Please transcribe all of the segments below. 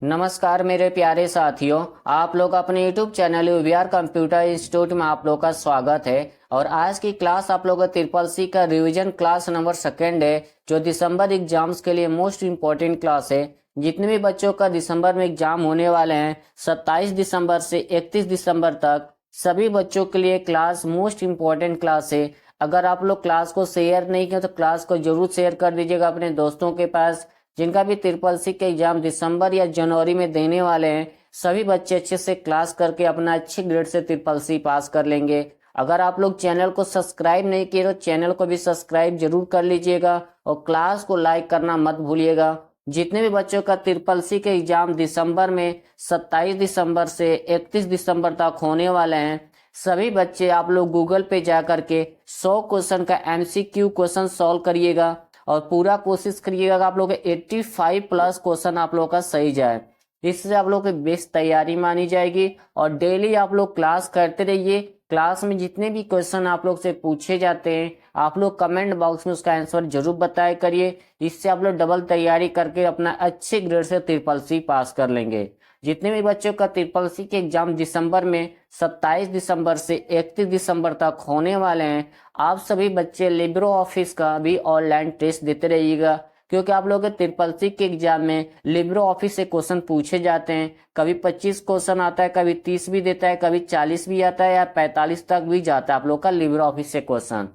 नमस्कार मेरे प्यारे साथियों। आप लोग अपने YouTube channel VR computer institute में आप लोग का स्वागत है। और आज की क्लास आप लोग का ट्रिपल सी का रिवीजन क्लास नंबर सेकेंड है, जो दिसंबर एग्जाम्स के लिए मोस्ट इम्पोर्टेंट क्लास है। जितने भी बच्चों का दिसंबर में एग्जाम होने वाले हैं 27 दिसंबर से 31 दिसंबर तक, सभी बच्चों के लिए क्लास मोस्ट इम्पोर्टेंट क्लास है। अगर आप लोग क्लास को शेयर नहीं किया तो क्लास को जरूर शेयर कर दीजिएगा अपने दोस्तों के पास। जिनका भी ट्रिपल सी के एग्जाम दिसंबर या जनवरी में देने वाले हैं, सभी बच्चे अच्छे से क्लास करके अपना अच्छे ग्रेड से ट्रिपल सी पास कर लेंगे। अगर आप लोग चैनल को सब्सक्राइब नहीं किए तो चैनल को भी सब्सक्राइब जरूर कर लीजिएगा और क्लास को लाइक करना मत भूलिएगा। जितने भी बच्चों का ट्रिपल सी के एग्जाम दिसंबर में 27 दिसंबर से 31 दिसंबर तक होने वाले हैं, सभी बच्चे आप लोग गूगल पे जा करके 100 क्वेश्चन का एमसीक्यू क्वेश्चन सॉल्व करिएगा और पूरा कोशिश करिएगा कि आप लोग 85 प्लस क्वेश्चन आप लोग का सही जाए। इससे आप लोग की बेस्ट तैयारी मानी जाएगी। और डेली आप लोग क्लास करते रहिए। क्लास में जितने भी क्वेश्चन आप लोग से पूछे जाते हैं, आप लोग कमेंट बॉक्स में उसका आंसर जरूर बताया करिए। इससे आप लोग डबल तैयारी करके अपना अच्छे ग्रेड से ट्रिपल सी पास कर लेंगे। जितने भी बच्चों का ट्रिपल सी के एग्जाम दिसंबर में 27 दिसंबर से 31 दिसंबर तक होने वाले हैं, आप सभी बच्चे लिब्रो ऑफिस का भी ऑनलाइन टेस्ट देते रहिएगा, क्योंकि आप लोगों के ट्रिपल सी के एग्जाम में लिब्रो ऑफिस से क्वेश्चन पूछे जाते हैं। कभी 25 क्वेश्चन आता है, कभी 30 भी देता है, कभी 40 भी आता है या 45 तक भी जाता है आप लोग का लिब्रो ऑफिस से क्वेश्चन।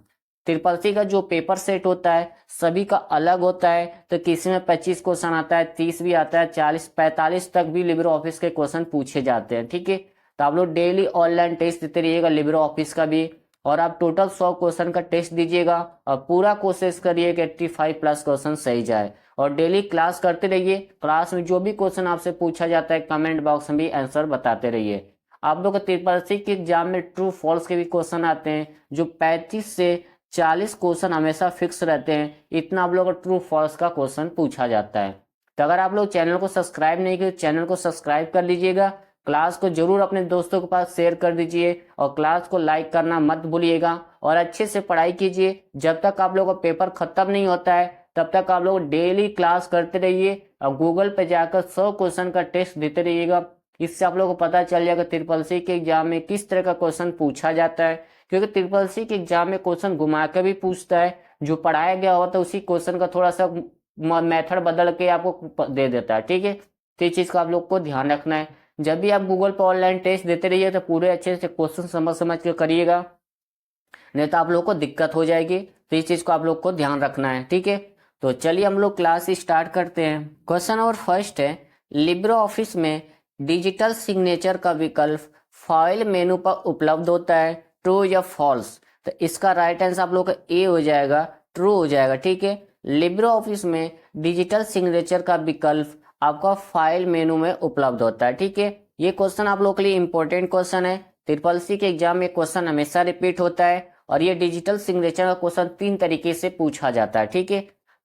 ट्रिपल सी का जो पेपर सेट होता है सभी का अलग होता है, तो किसी में 25 क्वेश्चन आता है, 30 भी आता है, 40 45 तक भी लिब्रो ऑफिस के क्वेश्चन पूछे जाते हैं। ठीक है, तो आप लोग डेली ऑनलाइन टेस्ट देते रहिएगा लिब्रो ऑफिस का भी। और आप टोटल 100 क्वेश्चन का टेस्ट दीजिएगा और पूरा कोशिश करिए कि 85 प्लस क्वेश्चन सही जाए। और डेली क्लास करते रहिए। क्लास में जो भी क्वेश्चन आपसे पूछा जाता है कमेंट बॉक्स में भी आंसर बताते रहिए। आप लोग ट्रिपल सी के एग्जाम में ट्रू फॉल्स के भी क्वेश्चन आते हैं, जो 35 से 40 क्वेश्चन हमेशा फिक्स रहते हैं। इतना आप लोग को ट्रू फॉल्स का क्वेश्चन पूछा जाता है। तो अगर आप लोग चैनल को सब्सक्राइब नहीं किए, चैनल को सब्सक्राइब कर लीजिएगा। क्लास को जरूर अपने दोस्तों के पास शेयर कर दीजिए और क्लास को लाइक करना मत भूलिएगा। और अच्छे से पढ़ाई कीजिए। जब तक आप लोगों का पेपर खत्म नहीं होता है तब तक आप लोग डेली क्लास करते रहिए और गूगल पे जाकर 100 क्वेश्चन का टेस्ट देते रहिएगा। इससे आप लोगों को पता चल जाएगा ट्रिपल सी के एग्जाम में किस तरह का क्वेश्चन पूछा जाता है, क्योंकि ट्रिपल सी के एग्जाम में क्वेश्चन घुमा के भी पूछता है। जो पढ़ाया गया होता है उसी क्वेश्चन का थोड़ा सा मेथड बदल के आपको दे देता है। ठीक है, तो इस चीज का आप लोग को ध्यान रखना है। जब भी आप गूगल पर ऑनलाइन टेस्ट देते रहिए तो पूरे अच्छे से क्वेश्चन समझ समझ के करिएगा, नहीं तो आप लोग को दिक्कत हो जाएगी। तो इस चीज को आप लोग को ध्यान रखना है। ठीक है, तो चलिए हम लोग क्लास स्टार्ट करते हैं। क्वेश्चन नंबर फर्स्ट है, लिब्रो ऑफिस में डिजिटल सिग्नेचर का विकल्प फाइल मेनू पर उपलब्ध होता है, ट्रू या फॉल्स? तो इसका राइट आंसर आप लोग का ए हो जाएगा, ट्रू हो जाएगा। ठीक है, लिब्रो ऑफिस में डिजिटल सिग्नेचर का विकल्प आपका फाइल मेनू में उपलब्ध होता है। ठीक है, ये क्वेश्चन आप लोग के लिए इंपॉर्टेंट क्वेश्चन है। ट्रिपल सी के एग्जाम में क्वेश्चन हमेशा रिपीट होता है और ये डिजिटल सिग्नेचर का क्वेश्चन 3 तरीके से पूछा जाता है। ठीक है,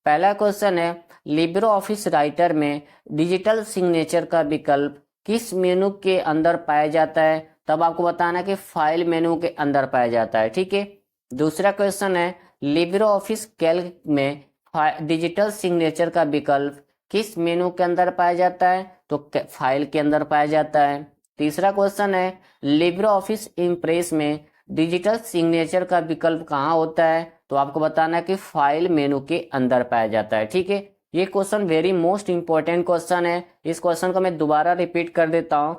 पहला क्वेश्चन है, लिब्रो ऑफिस राइटर में डिजिटल सिग्नेचर का विकल्प किस मेनू के अंदर पाया जाता है? तब आपको बताना है कि फाइल मेनू के अंदर पाया जाता है। ठीक है, दूसरा क्वेश्चन है, लिब्रो ऑफिस कैल्क में डिजिटल सिग्नेचर का विकल्प किस मेनू के अंदर पाया जाता है? तो फाइल के अंदर पाया जाता है। तीसरा क्वेश्चन है, लिब्रो ऑफिस इम्प्रेस में डिजिटल सिग्नेचर का विकल्प कहाँ होता है? तो आपको बताना है कि फाइल मेनू के अंदर पाया जाता है। ठीक है, ये question very most important question है। इस क्वेश्चन को मैं दोबारा रिपीट कर देता हूँ।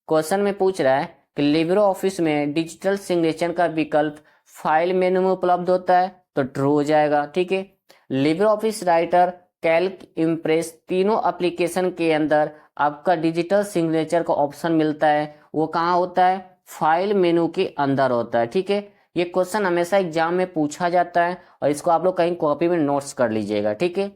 क्वेश्चन में पूछ रहा है कि लिब्रो ऑफिस में डिजिटल सिग्नेचर का विकल्प फाइल मेनू में उपलब्ध होता है, तो ट्रू हो जाएगा। ठीक है, Libre office writer, Calc, impress तीनों एप्लीकेशन के अंदर आपका डिजिटल सिग्नेचर का ऑप्शन मिलता है, वो कहाँ होता है? फाइल मेनू के अंदर होता है। ठीक है, ये क्वेश्चन हमेशा एग्जाम में पूछा जाता है और इसको आप लोग कहीं कॉपी में नोट्स कर लीजिएगा। ठीक है,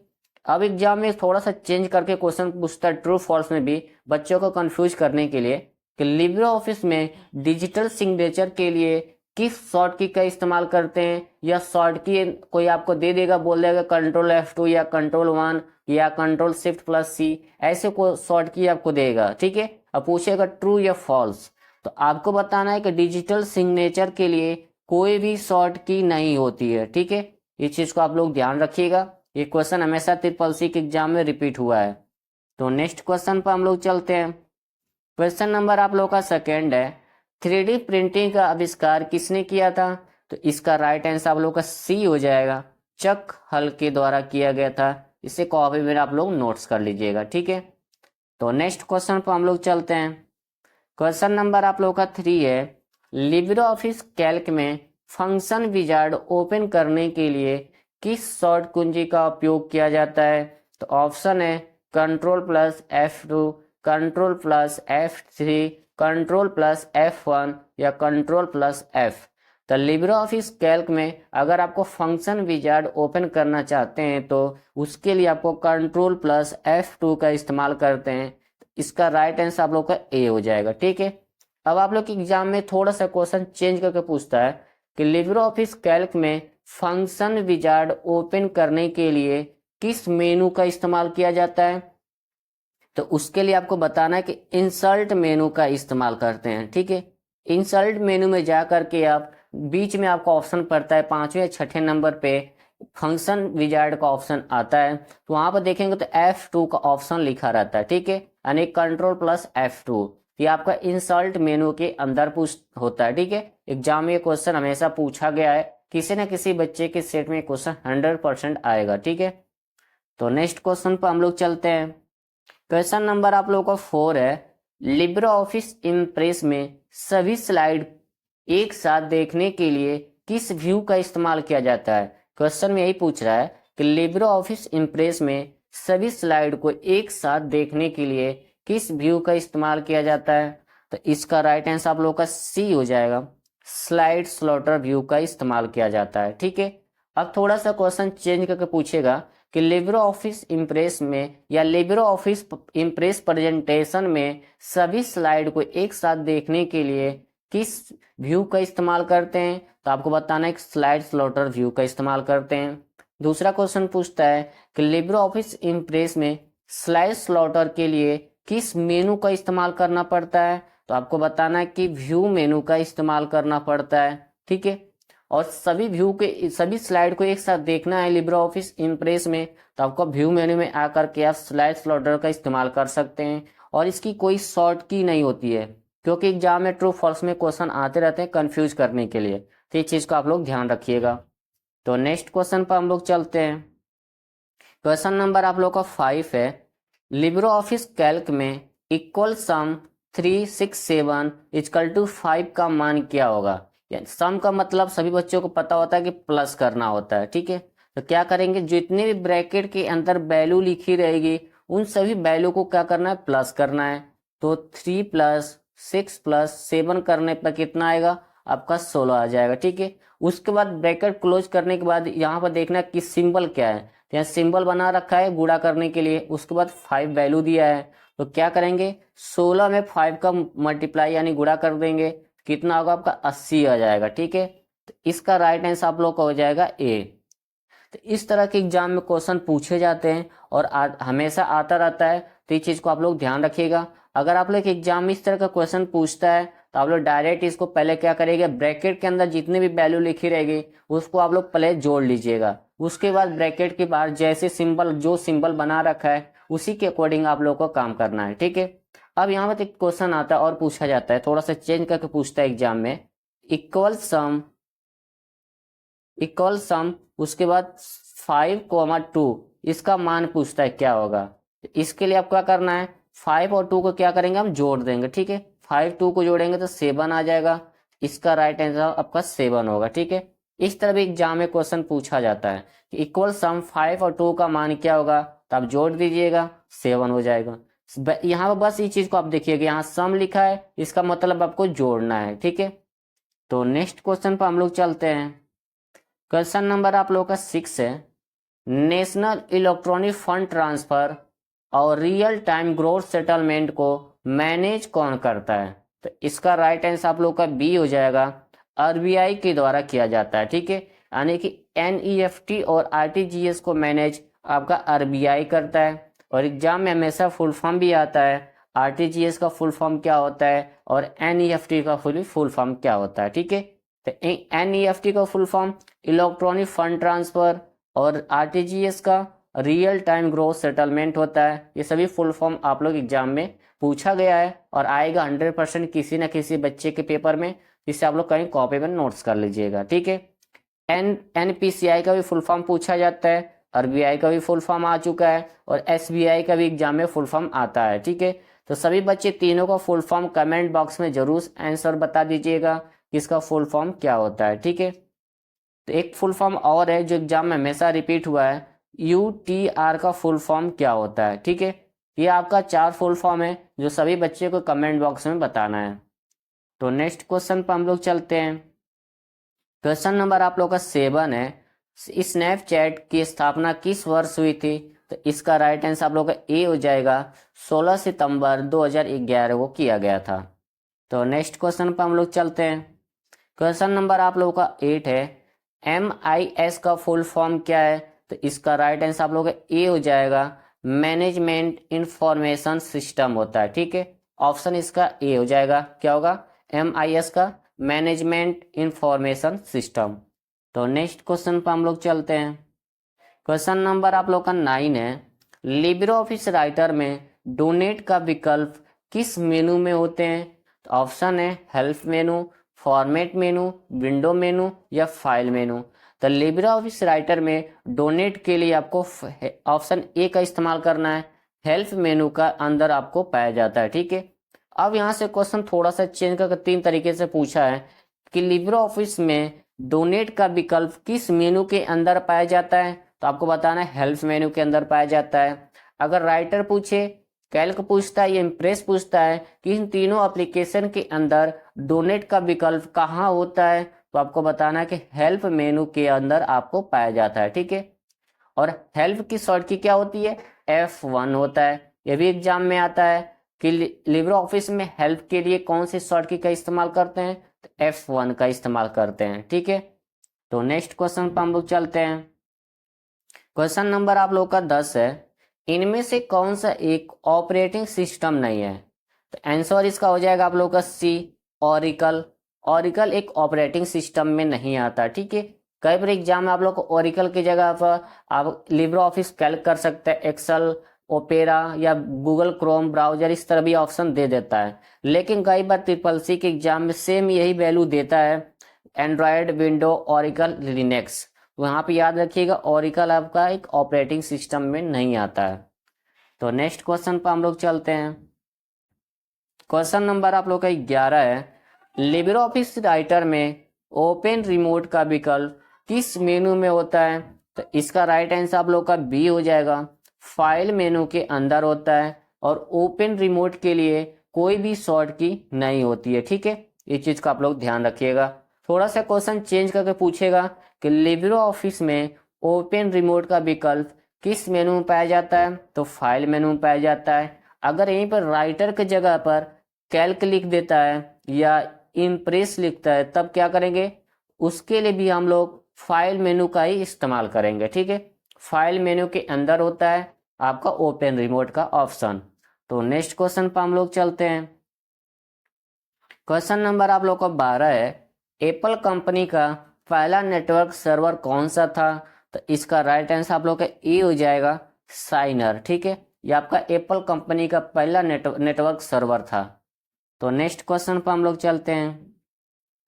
अब एग्जाम में थोड़ा सा चेंज करके क्वेश्चन पूछता है ट्रू फॉल्स में भी, बच्चों को कंफ्यूज करने के लिए, कि लिब्रो ऑफिस में डिजिटल सिग्नेचर के लिए किस शॉर्ट की का इस्तेमाल करते हैं? या शॉर्ट की कोई आपको दे देगा, बोल देगा कंट्रोल F2 या कंट्रोल 1 या कंट्रोल Shift+C, ऐसे को शॉर्ट की आपको देगा। ठीक है, अब पूछेगा ट्रू या फॉल्स, तो आपको बताना है कि डिजिटल सिग्नेचर के लिए कोई भी शॉर्ट की नहीं होती है। ठीक है, इस चीज को आप लोग ध्यान रखिएगा। ये क्वेश्चन हमेशा ट्रिपल सी के एग्जाम में रिपीट हुआ है। तो नेक्स्ट क्वेश्चन पर हम लोग चलते हैं। क्वेश्चन नंबर आप लोग का सेकेंड है, 3D प्रिंटिंग का आविष्कार किसने किया था? तो इसका राइट आंसर आप लोग का सी हो जाएगा, चक हल के द्वारा किया गया था। इसे कॉपी में आप लोग नोट्स कर लीजिएगा, ठीक है। तो नेक्स्ट क्वेश्चन पर हम लोग चलते हैं। क्वेश्चन नंबर आप लोग का 3 है, लिब्रे ऑफिस कैल्क में फंक्शन विजार्ड ओपन करने के लिए किस शॉर्ट कुंजी का उपयोग किया जाता है? तो ऑप्शन है Ctrl+F2, Ctrl+F3, Ctrl+F1 या Ctrl+F। तो लिब्रे ऑफिस कैल्क में अगर आपको फंक्शन विजार्ड ओपन करना चाहते हैं तो उसके लिए आपको Ctrl+F2 का इस्तेमाल करते हैं। इसका राइट आंसर आप लोग का ए हो जाएगा, ठीक है। अब आप लोग के एग्जाम में थोड़ा सा क्वेश्चन चेंज करके पूछता है कि लिब्रे ऑफिस कैल्क में फंक्शन विजार्ड ओपन करने के लिए किस मेनू का इस्तेमाल किया जाता है? तो उसके लिए आपको बताना है कि इंसर्ट मेनू का इस्तेमाल करते हैं, ठीक है। इंसर्ट मेनू में जा करके आप बीच में आपका ऑप्शन पड़ता है 5वें या 6ठे नंबर पे फंक्शन विजार्ड का ऑप्शन आता है, तो वहां पर देखेंगे तो F2 का ऑप्शन लिखा रहता है, ठीक है, यानी Ctrl+F2। ये आपका इंसर्ट मेनू के अंदर पूछ होता है, ठीक है। एग्जाम में ये क्वेश्चन हमेशा पूछा गया है, किसी न किसी बच्चे के सेट में क्वेश्चन 100% आएगा, ठीक है। तो नेक्स्ट क्वेश्चन पर हम लोग चलते हैं। क्वेश्चन नंबर आप लोगों का 4 है, लिब्रे ऑफिस इम्प्रेस में सभी स्लाइड एक साथ देखने के लिए किस व्यू का इस्तेमाल किया जाता है? क्वेश्चन में यही पूछ रहा है कि लिब्रे ऑफिस इम्प्रेस में सभी स्लाइड को एक साथ देखने के लिए किस व्यू का इस्तेमाल किया जाता है? तो इसका राइट आंसर आप लोगों का सी हो जाएगा, स्लाइड स्लॉटर व्यू का इस्तेमाल किया जाता है, ठीक है। अब थोड़ा सा क्वेश्चन चेंज करके पूछेगा कि लिब्रे ऑफिस इम्प्रेस में या लिब्रे ऑफिस इम्प्रेस प्रेजेंटेशन में सभी स्लाइड को एक साथ देखने के लिए किस व्यू का इस्तेमाल करते हैं? तो आपको बताना है कि स्लाइड स्लॉटर व्यू का इस्तेमाल करते हैं। दूसरा क्वेश्चन पूछता है कि लिब्रे ऑफिस इम्प्रेस में स्लाइड स्लॉटर के लिए किस मेनू का इस्तेमाल करना पड़ता है? तो आपको बताना है कि व्यू मेनू का इस्तेमाल करना पड़ता है, ठीक है। और सभी स्लाइड को एक साथ देखना है लिब्रे ऑफिस इम्प्रेस में, तो आपको व्यू मेन्यू में आकर के आप स्लाइड स्लॉटर का इस्तेमाल कर सकते हैं। और इसकी कोई शॉर्ट की नहीं होती है, क्योंकि एग्जाम में ट्रू फॉल्स में क्वेश्चन आते रहते हैं कंफ्यूज करने के लिए, तो इस चीज को आप लोग ध्यान रखिएगा। तो नेक्स्ट क्वेश्चन पर हम लोग चलते हैं। क्वेश्चन नंबर आप लोग का 5 है, लिब्रे ऑफिस कैल्क में इक्वल सम 367 इक्वल टू 5 का मान क्या होगा? सम का मतलब सभी बच्चों को पता होता है कि प्लस करना होता है, ठीक है। तो क्या करेंगे, जितने भी ब्रैकेट के अंदर वैल्यू लिखी रहेगी उन सभी वैल्यू को क्या करना है, प्लस करना है। तो 3+6+7 करने पर कितना आएगा? आपका 16 आ जाएगा, ठीक है। उसके बाद ब्रैकेट क्लोज करने के बाद यहाँ पर देखना कि सिंबल क्या है, तो यहाँ सिंबल बना रखा है गुणा करने के लिए, उसके बाद 5 वैल्यू दिया है। तो क्या करेंगे, 16 में 5 का मल्टीप्लाई यानी गुणा कर देंगे, कितना होगा आपका 80 आ जाएगा, ठीक है। तो इसका राइट आंसर आप लोग का हो जाएगा ए। तो इस तरह के एग्जाम में क्वेश्चन पूछे जाते हैं और हमेशा आता रहता है, तो इस चीज को आप लोग ध्यान रखिएगा। अगर आप लोग एग्जाम में इस तरह का क्वेश्चन पूछता है तो आप लोग डायरेक्ट इसको पहले क्या करेंगे, ब्रैकेट के अंदर जितने भी वैल्यू लिखी रहेगी उसको आप लोग पहले जोड़ लीजिएगा। उसके बाद ब्रैकेट के बाहर जैसे सिंबल जो सिंबल बना रखा है उसी के अकॉर्डिंग आप लोग को काम करना है, ठीक है। अब यहाँ पर एक क्वेश्चन आता है और पूछा जाता है, थोड़ा सा चेंज करके पूछता है एग्जाम में, इक्वल सम उसके बाद 5,2 इसका मान पूछता है क्या होगा। इसके लिए आपको क्या करना है, 5 और 2 को क्या करेंगे, हम जोड़ देंगे, ठीक है। 5 2 को जोड़ेंगे तो 7 आ जाएगा, इसका राइट आंसर आपका 7 होगा, ठीक है। इस तरह भी एग्जाम में क्वेश्चन पूछा जाता है कि इक्वल सम 5 और 2 का मान क्या होगा, तो आप जोड़ दीजिएगा 7 हो जाएगा। यहाँ पर बस इस चीज को आप देखिएगा, यहाँ सम लिखा है इसका मतलब आपको जोड़ना है, ठीक है। तो नेक्स्ट क्वेश्चन पर हम लोग चलते हैं। क्वेश्चन नंबर आप लोगों का 6 है, नेशनल इलेक्ट्रॉनिक फंड ट्रांसफर और रियल टाइम ग्रोथ सेटलमेंट को मैनेज कौन करता है? तो इसका राइट आंसर आप लोग का बी हो जाएगा, आरबीआई के द्वारा किया जाता है, ठीक है। यानी कि एनईएफटी और आरटीजीएस को मैनेज आपका आरबीआई करता है। और एग्जाम में हमेशा फुल फॉर्म भी आता है, आरटीजीएस का फुल फॉर्म क्या होता है और एनईएफटी का फुल फॉर्म क्या होता है, ठीक है। तो एनईएफटी का full form electronic fund transfer और आरटीजीएस का रियल टाइम ग्रोथ सेटलमेंट होता है। ये सभी फुल फॉर्म आप लोग एग्जाम में पूछा गया है और आएगा 100% किसी न किसी बच्चे के पेपर में, जिससे आप लोग कहीं कॉपी में नोट्स कर लीजिएगा, ठीक है। एनपीसीआई का भी फुल फॉर्म पूछा जाता है, आरबीआई का भी फुल फॉर्म आ चुका है और एसबीआई का भी एग्जाम में फुल फॉर्म आता है, ठीक है। तो सभी बच्चे तीनों का फुल फॉर्म कमेंट बॉक्स में जरूर आंसर बता दीजिएगा कि इसका फुल फॉर्म क्या होता है, ठीक है। तो एक फुल फॉर्म और है जो एग्जाम में हमेशा रिपीट हुआ है, यूटीआर का फुल फॉर्म क्या होता है, ठीक है। ये आपका 4 फुल फॉर्म है जो सभी बच्चे को कमेंट बॉक्स में बताना है। तो नेक्स्ट क्वेश्चन पर हम लोग चलते हैं। क्वेश्चन नंबर आप लोग का 7 है, स्नैपचैट की स्थापना किस वर्ष हुई थी? तो इसका राइट आंसर आप लोग का ए हो जाएगा, 16 सितंबर 2011 को किया गया था। तो नेक्स्ट क्वेश्चन पर हम लोग चलते हैं। क्वेश्चन नंबर आप लोगों का 8 है, MIS का फुल फॉर्म क्या है? तो इसका राइट आंसर आप लोग का ए हो जाएगा, मैनेजमेंट इंफॉर्मेशन सिस्टम होता है, ठीक है। ऑप्शन इसका ए हो जाएगा, क्या होगा? MIS का मैनेजमेंट इंफॉर्मेशन सिस्टम। तो नेक्स्ट क्वेश्चन पर हम लोग चलते हैं। क्वेश्चन नंबर आप लोग का 9 है, लिब्रे ऑफिस राइटर में डोनेट का विकल्प किस मेनू में होते हैं? तो ऑप्शन है हेल्प मेनू, फॉर्मेट मेनू, विंडो मेनू या फाइल मेनू। तो लिब्रे ऑफिस राइटर में डोनेट के लिए आपको ऑप्शन ए का इस्तेमाल करना है, हेल्प मेनू का अंदर आपको पाया जाता है, ठीक है। अब यहाँ से क्वेश्चन थोड़ा सा चेंज करके 3 तरीके से पूछा है कि लिब्रे ऑफिस में डोनेट का विकल्प किस मेनू के अंदर पाया जाता है? तो आपको बताना है हेल्प मेनू के अंदर पाया जाता है। अगर राइटर पूछे, कैल्क पूछता है या इम्प्रेस पूछता है कि इन तीनों एप्लीकेशन के अंदर डोनेट का विकल्प कहाँ होता है, तो आपको बताना है कि हेल्प मेनू के अंदर आपको पाया जाता है, ठीक है। और हेल्प की शॉर्ट की क्या होती है? F1 होता है। यह भी एग्जाम में आता है कि लिब्रे ऑफिस में हेल्प के लिए कौन सी शॉर्ट की का इस्तेमाल करते हैं? तो F1 का इस्तेमाल करते हैं, ठीक है। तो नेक्स्ट क्वेश्चन पर हम लोग चलते हैं। क्वेश्चन नंबर आप लोग का 10 है, इनमें से कौन सा एक ऑपरेटिंग सिस्टम नहीं है? तो आंसर इसका हो जाएगा आप लोग का सी, ऑरिकल। ऑरिकल एक ऑपरेटिंग सिस्टम में नहीं आता, ठीक है। कई बार एग्जाम में आप लोग को ऑरिकल की जगह पर आप लिब्रे ऑफिस कैल्क कर सकते हैं, एक्सेल, ओपेरा या गूगल क्रोम ब्राउजर, इस तरह भी ऑप्शन दे देता है। लेकिन कई बार ट्रिपल के एग्जाम में सेम यही वैल्यू देता है, एंड्रॉयड, विंडो, ऑरिकल, लिनक्स। तो यहाँ पे याद रखिएगा ऑरिकल आपका एक ऑपरेटिंग सिस्टम में नहीं आता है। तो नेक्स्ट क्वेश्चन पर हम लोग चलते हैं। क्वेश्चन नंबर आप लोग का 11 है, लिब्रे ऑफिस राइटर में ओपन रिमोट का विकल्प किस मेनू में होता है? तो इसका राइट आंसर आप लोग का बी हो जाएगा, फाइल मेनू के अंदर होता है और ओपन रिमोट के लिए कोई भी शॉर्ट की नहीं होती है, ठीक है। इस चीज का आप लोग ध्यान रखिएगा। थोड़ा सा क्वेश्चन चेंज करके पूछेगा कि लिब्रे ऑफिस में ओपन रिमोट का विकल्प किस मेनू में पाया जाता है? तो फाइल मेनू में पाया जाता है। अगर यहीं पर राइटर की जगह पर कैल्क लिख देता है या इम्प्रेस लिखता है तब क्या करेंगे? उसके लिए भी हम लोग फाइल मेनू का ही इस्तेमाल करेंगे, ठीक है। फाइल मेनू के अंदर होता है आपका ओपन रिमोट का ऑप्शन। तो नेक्स्ट क्वेश्चन पर हम लोग चलते हैं। क्वेश्चन नंबर आप लोग का 12 है, एप्पल कंपनी का पहला नेटवर्क सर्वर कौन सा था? तो इसका राइट आंसर आप लोग का ए हो जाएगा, साइनर, ठीक है। ये आपका एप्पल कंपनी का पहला नेटवर्क सर्वर था। तो नेक्स्ट क्वेश्चन पर हम लोग चलते हैं।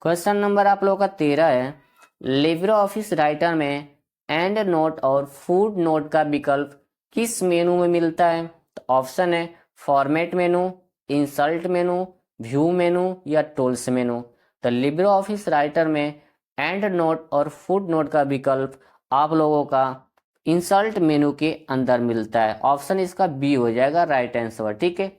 क्वेश्चन नंबर आप लोग का 13 है, लिब्रे ऑफिस राइटर में एंड नोट और फुट नोट का विकल्प किस मेनू में मिलता है? तो ऑप्शन है फॉर्मेट मेनू, इंसर्ट मेनू, व्यू मेनू या टूल्स मेनू। तो लिब्रे ऑफिस राइटर में एंड नोट और फुट नोट का विकल्प आप लोगों का इंसर्ट मेनू के अंदर मिलता है। ऑप्शन इसका बी हो जाएगा राइट आंसर, ठीक है।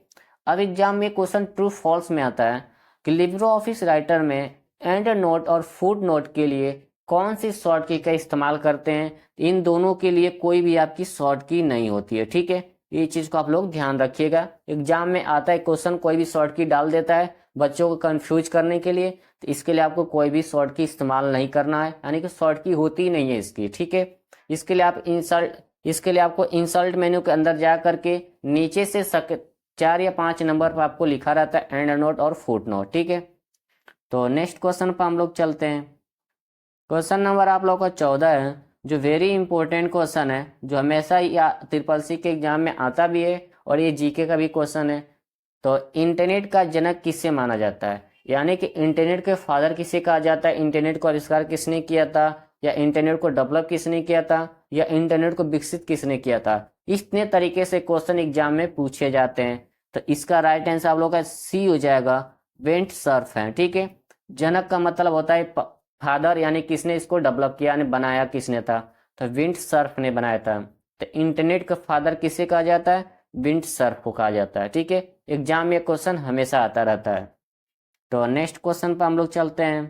अब एग्जाम में क्वेश्चन ट्रू फॉल्स में आता है कि लिब्रे ऑफिस राइटर में एंड नोट और फुट नोट के लिए कौन सी शॉर्ट की का इस्तेमाल करते हैं? इन दोनों के लिए कोई भी आपकी शॉर्ट की नहीं होती है, ठीक है। ये चीज को आप लोग ध्यान रखिएगा। एग्जाम में आता है क्वेश्चन, कोई भी शॉर्ट की डाल देता है बच्चों को कंफ्यूज करने के लिए, तो इसके लिए आपको कोई भी शॉर्ट की इस्तेमाल नहीं करना है, यानी कि शॉर्ट की होती ही नहीं है इसकी, ठीक है। इसके लिए आपको इंसल्ट मेन्यू के अंदर जा करके नीचे से 4 या 5 नंबर पर आपको लिखा रहता है एंड नोट और फुट नोट, ठीक है। तो नेक्स्ट क्वेश्चन पर हम लोग चलते हैं। क्वेश्चन नंबर आप लोग का 14 है, जो वेरी इंपॉर्टेंट क्वेश्चन है, जो हमेशा या ट्रिपल सी के एग्जाम में आता भी है और ये जीके का भी क्वेश्चन है। तो इंटरनेट का जनक किससे माना जाता है, यानी कि इंटरनेट के फादर किसे कहा जाता है, इंटरनेट को आविष्कार किसने किया था, या इंटरनेट को डेवलप किसने किया था, या इंटरनेट को विकसित किसने किया था। इतने तरीके से क्वेश्चन एग्जाम में पूछे जाते हैं। तो इसका राइट आंसर आप लोग का सी हो जाएगा, वेंट सर्फ है। ठीक है, जनक का मतलब होता है फादर, यानी किसने इसको डेवलप किया, यानी बनाया किसने था, तो विंड सर्फ ने बनाया था। तो इंटरनेट का फादर किसे कहा जाता है, विंड सर्फ को कहा जाता है। ठीक है, एग्जाम में क्वेश्चन हमेशा आता रहता है। तो नेक्स्ट क्वेश्चन पर हम लोग चलते हैं।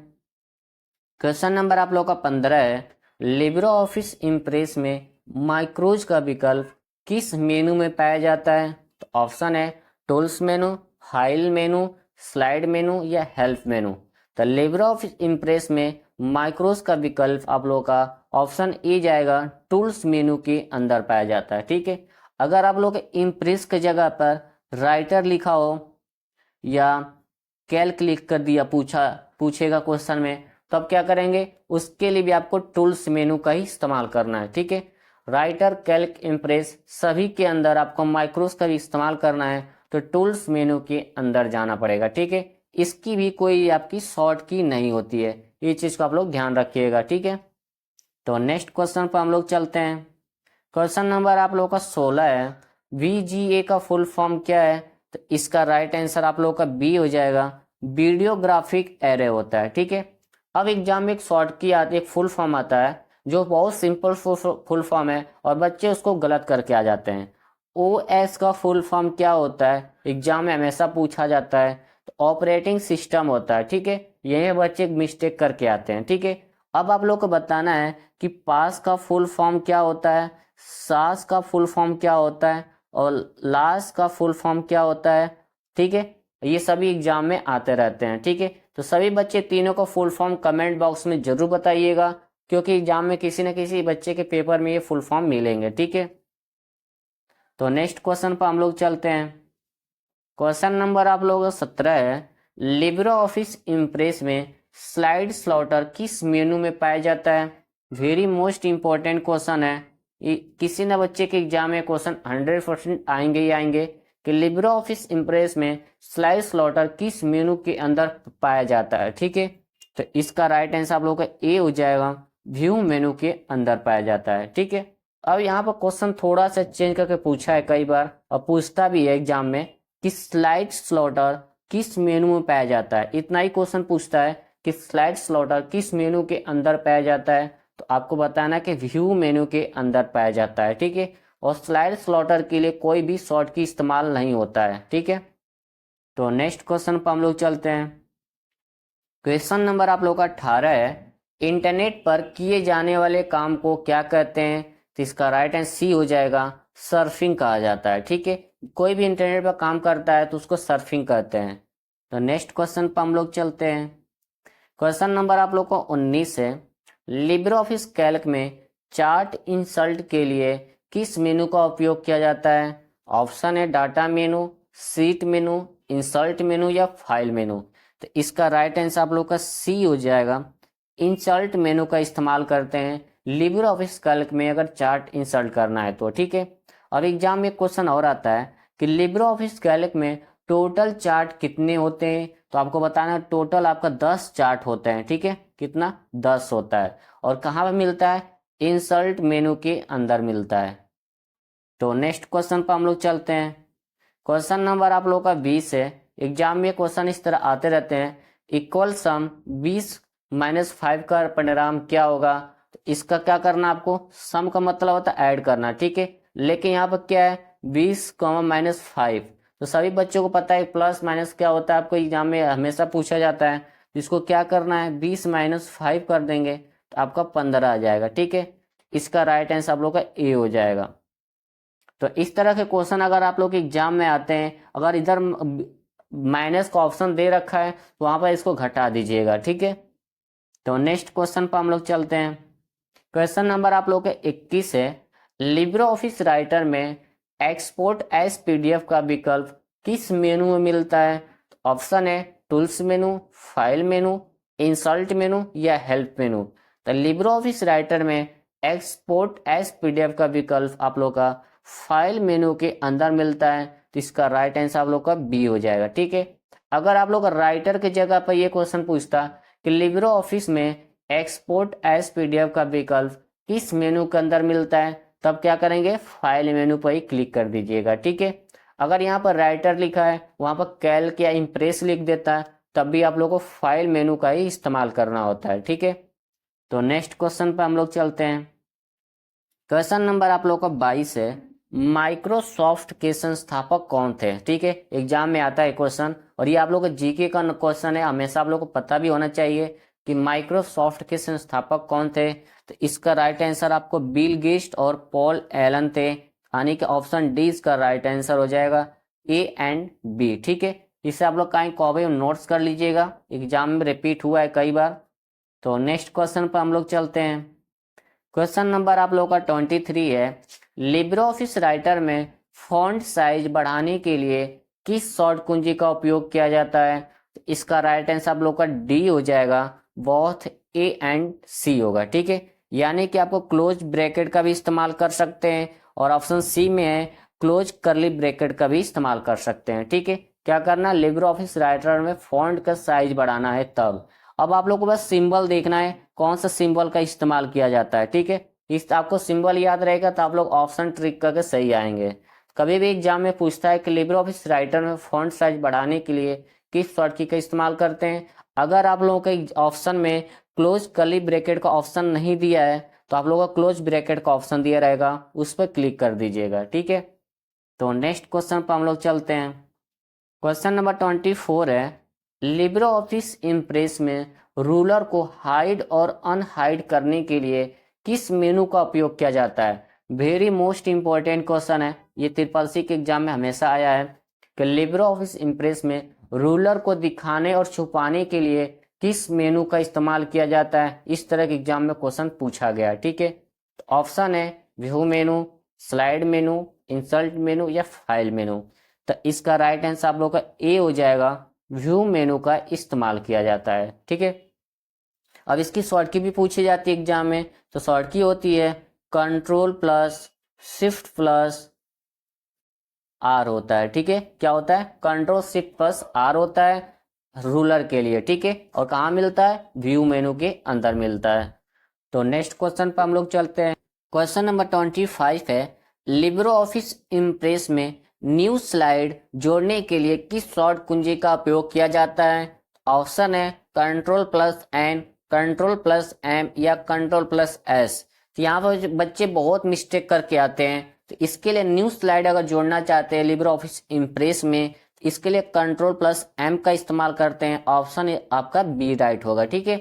क्वेश्चन नंबर आप लोग का 15 है, लिब्रो ऑफिस इम्प्रेस में माइक्रोज का विकल्प किस मेनू में पाया जाता है। तो ऑप्शन है tools menu, file menu, slide मेनू या हेल्प मेनू। तो लिब्रो ऑफिस इम्प्रेस में माइक्रोज का विकल्प आप लोग का ऑप्शन ए जाएगा, टूल्स मेनू के अंदर पाया जाता है। ठीक है, अगर आप लोग इम्प्रेस की जगह पर राइटर लिखा हो या कैल्क लिख कर दिया पूछेगा क्वेश्चन में, तो अब क्या करेंगे, उसके लिए भी आपको टूल्स मेनू का ही इस्तेमाल करना है। ठीक है, राइटर, कैल्क, इम्प्रेस सभी के अंदर आपको माइक्रोस का भी इस्तेमाल करना है, तो टूल्स मेनू के अंदर जाना पड़ेगा। ठीक है, इसकी भी कोई आपकी शॉर्ट की नहीं होती है, ये चीज को आप लोग ध्यान रखिएगा। ठीक है, तो नेक्स्ट क्वेश्चन पर हम लोग चलते हैं। क्वेश्चन नंबर आप लोग का 16 है, VGA का फुल फॉर्म क्या है। तो इसका राइट आंसर आप लोग का बी हो जाएगा, वीडियोग्राफिक एरे होता है। ठीक है, अब एग्जाम में एक शॉर्ट की आती है, एक फुल फॉर्म आता है जो बहुत सिंपल फुल फॉर्म है और बच्चे उसको गलत करके आ जाते हैं। OS का फुल फॉर्म क्या होता है, एग्जाम में हमेशा पूछा जाता है, तो ऑपरेटिंग सिस्टम होता है। ठीक है, यही बच्चे मिस्टेक करके आते हैं। ठीक है, अब आप लोग को बताना है कि पास का फुल फॉर्म क्या होता है, सास का फुल फॉर्म क्या होता है, और लास्ट का फुल फॉर्म क्या होता है। ठीक है, ये सभी एग्जाम में आते रहते हैं। ठीक है, तो सभी बच्चे तीनों का फुल फॉर्म कमेंट बॉक्स में जरूर बताइएगा, क्योंकि एग्जाम में किसी न किसी बच्चे के पेपर में ये फुल फॉर्म मिलेंगे। ठीक है, तो नेक्स्ट क्वेश्चन पर हम लोग चलते हैं। क्वेश्चन नंबर आप लोगों का 17 है, लिब्रो ऑफिस इम्प्रेस में स्लाइड स्लॉटर किस मेनू में पाया जाता है। वेरी मोस्ट इंपॉर्टेंट क्वेश्चन है, किसी न बच्चे के एग्जाम में क्वेश्चन 100% आएंगे ही आएंगे कि लिब्रो ऑफिस इम्प्रेस में स्लाइड स्लॉटर किस मेनू के अंदर पाया जाता है। ठीक है, तो इसका राइट आंसर आप लोगों का ए हो जाएगा, व्यू मेनू के अंदर पाया जाता है। ठीक है, अब यहाँ पर क्वेश्चन थोड़ा सा चेंज करके पूछा है कई बार, और पूछता भी है एग्जाम में कि स्लाइड स्लॉटर किस मेनू में पाया जाता है। इतना ही क्वेश्चन पूछता है कि स्लाइड स्लॉटर किस मेनू के अंदर पाया जाता है, तो आपको बताना कि व्यू मेनू के अंदर पाया जाता है। ठीक है, और स्लाइड स्लॉटर के लिए कोई भी शॉर्ट की इस्तेमाल नहीं होता है। ठीक है, तो नेक्स्ट क्वेश्चन पर हम लोग चलते हैं। क्वेश्चन नंबर आप लोग का 18 है, इंटरनेट पर किए जाने वाले काम को क्या कहते हैं। तो इसका राइट आंसर सी हो जाएगा, सर्फिंग कहा जाता है। ठीक है, कोई भी इंटरनेट पर काम करता है तो उसको सर्फिंग कहते हैं। तो नेक्स्ट क्वेश्चन पर हम लोग चलते हैं। क्वेश्चन नंबर आप लोग को 19 है, लिब्रे ऑफिस कैल्क में चार्ट इंसर्ट के लिए किस मेनू का उपयोग किया जाता है। ऑप्शन है डाटा मेनू, सीट मेनू, इंसर्ट मेनू या फाइल मेनू। तो इसका राइट आंसर आप लोग का सी हो जाएगा, इंसर्ट मेनू का इस्तेमाल करते हैं लिब्रे ऑफिस कैल्क में अगर चार्ट इंसर्ट करना है तो। ठीक है, और एग्जाम में क्वेश्चन और आता है कि लिब्रे ऑफिस कैल्क में टोटल चार्ट कितने होते हैं। तो आपको बताना है टोटल आपका 10 चार्ट होते हैं। ठीक है, कितना, 10 होता है, और कहाँ पे मिलता है, इंसर्ट मेनू के अंदर मिलता है। तो नेक्स्ट क्वेश्चन पर हम लोग चलते हैं। क्वेश्चन नंबर आप लोग का 20 है, एग्जाम में क्वेश्चन इस तरह आते रहते हैं, इक्वल सम 20 माइनस 5 का परिणाम क्या होगा। तो इसका क्या करना, आपको सम का मतलब होता है ऐड करना। ठीक है, लेकिन यहाँ पर क्या है, 20 माइनस 5, तो सभी बच्चों को पता है प्लस माइनस क्या होता है, आपको एग्जाम में हमेशा पूछा जाता है। इसको क्या करना है, 20 माइनस 5 कर देंगे तो आपका 15 आ जाएगा। ठीक है, इसका राइट आंसर आप लोग का ए हो जाएगा। तो इस तरह के क्वेश्चन अगर आप लोग एग्जाम में आते हैं, अगर इधर माइनस का ऑप्शन दे रखा है तो वहां पर इसको घटा दीजिएगा। ठीक है, तो नेक्स्ट क्वेश्चन पर हम लोग चलते हैं। क्वेश्चन नंबर आप लोग के 21 है, लिब्रे ऑफिस राइटर में एक्सपोर्ट एज PDF का विकल्प किस मेनू में मिलता है। ऑप्शन है tools menu, file menu, insert मेनू या हेल्प मेनू। तो लिब्रे ऑफिस राइटर में एक्सपोर्ट एज पीडीएफ का विकल्प आप लोग का फाइल मेनू के अंदर मिलता है, तो इसका राइट आंसर आप लोग का बी हो जाएगा। ठीक है, अगर आप लोग राइटर की जगह पर ये क्वेश्चन पूछता कि लिब्रे ऑफिस में एक्सपोर्ट एज पीडीएफ का विकल्प किस मेनू के अंदर मिलता है, तब क्या करेंगे, फाइल मेनू पर ही क्लिक कर दीजिएगा। ठीक है, अगर यहाँ पर राइटर लिखा है वहां पर कैल्क या इम्प्रेस लिख देता है, तब भी आप लोग को फाइल मेनू का ही इस्तेमाल करना होता है। ठीक है, तो नेक्स्ट क्वेश्चन पे हम लोग चलते हैं। क्वेश्चन नंबर आप लोग का 22 है, माइक्रोसॉफ्ट के संस्थापक कौन थे। ठीक है, एग्जाम में आता है क्वेश्चन, और ये आप लोग का जीके का क्वेश्चन है, हमेशा आप लोग को पता भी होना चाहिए कि माइक्रोसॉफ्ट के संस्थापक कौन थे। तो इसका राइट आंसर आपको बिल गेट्स और पॉल एलन थे, यानी कि ऑप्शन डी इसका राइट आंसर हो जाएगा, ए एंड बी। ठीक है, इसे आप लोग कहीं कॉपी में नोट्स कर लीजिएगा, एग्जाम में रिपीट हुआ है कई बार। तो नेक्स्ट क्वेश्चन पर हम लोग चलते हैं। क्वेश्चन नंबर आप लोग का 23 है, लिब्रे ऑफिस राइटर में फॉन्ट साइज बढ़ाने के लिए किस शॉर्ट कुंजी का उपयोग किया जाता है। तो इसका राइट आंसर आप लोग का डी हो जाएगा, बोथ ए एंड सी होगा। ठीक है, यानी कि आपको क्लोज ब्रैकेट का भी इस्तेमाल कर सकते हैं, और ऑप्शन सी में है क्लोज करली ब्रैकेट का भी इस्तेमाल कर सकते हैं। ठीक है, क्या करना, लिब्रे ऑफिस राइटर में फॉन्ट का साइज बढ़ाना है तब। अब आप लोग को बस सिंबल देखना है कौन सा सिंबल का इस्तेमाल किया जाता है। ठीक है, इस आपको सिंबल याद रहेगा तो आप लोग ऑप्शन ट्रिक करके सही आएंगे। कभी भी एग्जाम में पूछता है कि लिब्रे ऑफिस राइटर में फॉन्ट साइज बढ़ाने के लिए किस शॉर्ट की का इस्तेमाल करते हैं। अगर आप लोगों के ऑप्शन में क्लोज कर्ली ब्रैकेट का ऑप्शन नहीं दिया है, तो आप लोगों का क्लोज ब्रैकेट का ऑप्शन दिया रहेगा, उस पर क्लिक कर दीजिएगा। ठीक है, तो नेक्स्ट क्वेश्चन पर हम लोग चलते हैं। क्वेश्चन नंबर 24 है, लिब्रे ऑफिस इम्प्रेस में रूलर को हाइड और अनहाइड करने के लिए किस मेनू का उपयोग किया जाता है। वेरी मोस्ट इंपॉर्टेंट क्वेश्चन है, ये ट्रिपल सी के एग्जाम में हमेशा आया है कि लिब्रे ऑफिस इम्प्रेस में रूलर को दिखाने और छुपाने के लिए किस मेनू का इस्तेमाल किया जाता है। इस तरह के एग्जाम में क्वेश्चन पूछा गया है। ठीक है, तो ऑप्शन है व्यू मेनू, स्लाइड मेनू, इंसर्ट मेनू या फाइल मेनू। तो इसका राइट आंसर आप लोग का ए हो जाएगा, व्यू मेनू का इस्तेमाल किया जाता है। ठीक है, अब इसकी शॉर्ट की भी पूछी जाती है एग्जाम में, तो शॉर्ट की होती है control plus shift plus R होता है। ठीक है, क्या होता है, कंट्रोल शिफ्ट प्लस आर होता है रूलर के लिए। ठीक है, और कहाँ मिलता है, व्यू मेनू के अंदर मिलता है। तो नेक्स्ट क्वेश्चन पर हम लोग चलते हैं। क्वेश्चन नंबर 25 है, लिब्रे ऑफिस इम्प्रेस में न्यू स्लाइड जोड़ने के लिए किस शॉर्ट कुंजी का उपयोग किया जाता है। ऑप्शन है control plus N, control plus M या कंट्रोल प्लस एस। तो यहाँ पर बच्चे बहुत मिस्टेक करके आते हैं, तो इसके लिए न्यू स्लाइड अगर जोड़ना चाहते हैं लिब्रे ऑफिस इम्प्रेस में, इसके लिए कंट्रोल प्लस एम का इस्तेमाल करते हैं। ऑप्शन आपका बी राइट होगा। ठीक है,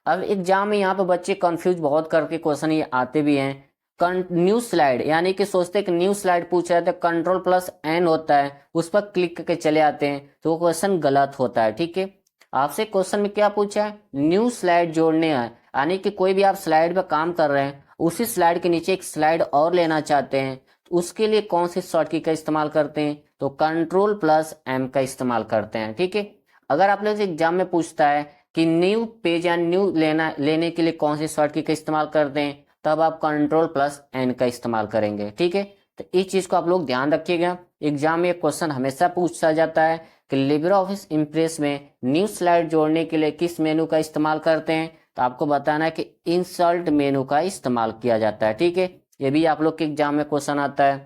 अब एग्जाम में यहाँ पे बच्चे कंफ्यूज बहुत करके क्वेश्चन ये आते भी हैं। न्यू स्लाइड यानी कि सोचते हैं कि न्यू स्लाइड पूछ रहे थे, कंट्रोल प्लस एन होता है, उस पर क्लिक करके चले आते हैं, तो वो क्वेश्चन गलत होता है। ठीक है, आपसे क्वेश्चन में क्या पूछा है, न्यू स्लाइड जोड़ने हैं, यानी कि कोई भी आप स्लाइड पे काम कर रहे हैं, उसी स्लाइड के नीचे एक स्लाइड और लेना चाहते हैं, तो उसके लिए कौन सी शॉर्ट की का इस्तेमाल करते हैं, तो कंट्रोल प्लस एम का इस्तेमाल करते हैं। ठीक है, अगर आप लोग एग्जाम में पूछता है कि न्यू पेज या न्यू लेने के लिए कौन सी शॉर्ट की का इस्तेमाल करते हैं, तब आप कंट्रोल प्लस एन का इस्तेमाल करेंगे। ठीक है, तो इस चीज को आप लोग ध्यान रखिएगा, एग्जाम में क्वेश्चन हमेशा पूछा जाता है कि लिब्रे ऑफिस इम्प्रेस में न्यू स्लाइड जोड़ने के लिए किस मेनू का इस्तेमाल करते हैं, तो आपको बताना है कि इंसर्ट मेनू का इस्तेमाल किया जाता है। ठीक है, ये भी आप लोग के एग्जाम में क्वेश्चन आता है।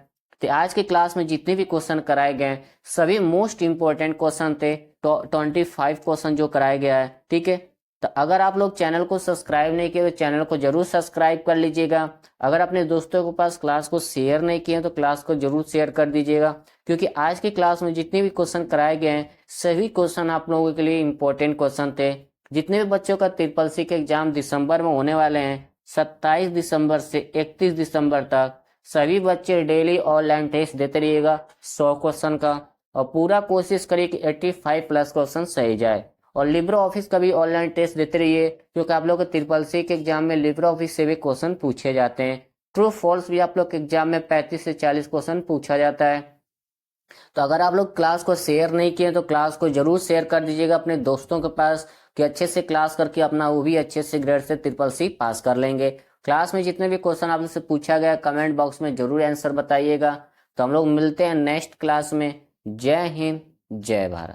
तो आज की क्लास में जितने भी क्वेश्चन कराए गए सभी मोस्ट इंपोर्टेंट क्वेश्चन थे, 25 क्वेश्चन जो कराया गया है। ठीक है, तो अगर आप लोग चैनल को सब्सक्राइब नहीं किए तो चैनल को जरूर सब्सक्राइब कर लीजिएगा। अगर अपने दोस्तों के पास क्लास को शेयर नहीं किए तो क्लास को जरूर शेयर कर दीजिएगा, क्योंकि आज की क्लास में जितने भी क्वेश्चन कराए गए हैं सभी क्वेश्चन आप लोगों के लिए इंपॉर्टेंट क्वेश्चन थे। जितने भी बच्चों का ट्रिपल सी के एग्जाम दिसंबर में होने वाले हैं, 27 दिसंबर से 31 दिसंबर तक, सभी बच्चे डेली ऑनलाइन टेस्ट देते रहिएगा 100 क्वेश्चन का, और पूरा कोशिश करिए कि 85 प्लस क्वेश्चन सही जाए। और लिब्रे ऑफिस का भी ऑनलाइन टेस्ट देते रहिए, क्योंकि आप लोग के ट्रिपल सी के एग्जाम में लिब्रे ऑफिस से भी क्वेश्चन पूछे जाते हैं। ट्रू फॉल्स भी आप लोग के एग्जाम में 35 से 40 क्वेश्चन पूछा जाता है। तो अगर आप लोग क्लास को शेयर नहीं किए तो क्लास को जरूर शेयर कर दीजिएगा अपने दोस्तों के पास, कि अच्छे से क्लास करके अपना वो भी अच्छे से ग्रेड से ट्रिपल सी पास कर लेंगे। क्लास में जितने भी क्वेश्चन आप लोग से पूछा गया कमेंट बॉक्स में जरूर आंसर बताइएगा। तो हम लोग मिलते हैं नेक्स्ट क्लास में। जय हिंद, जय भारत।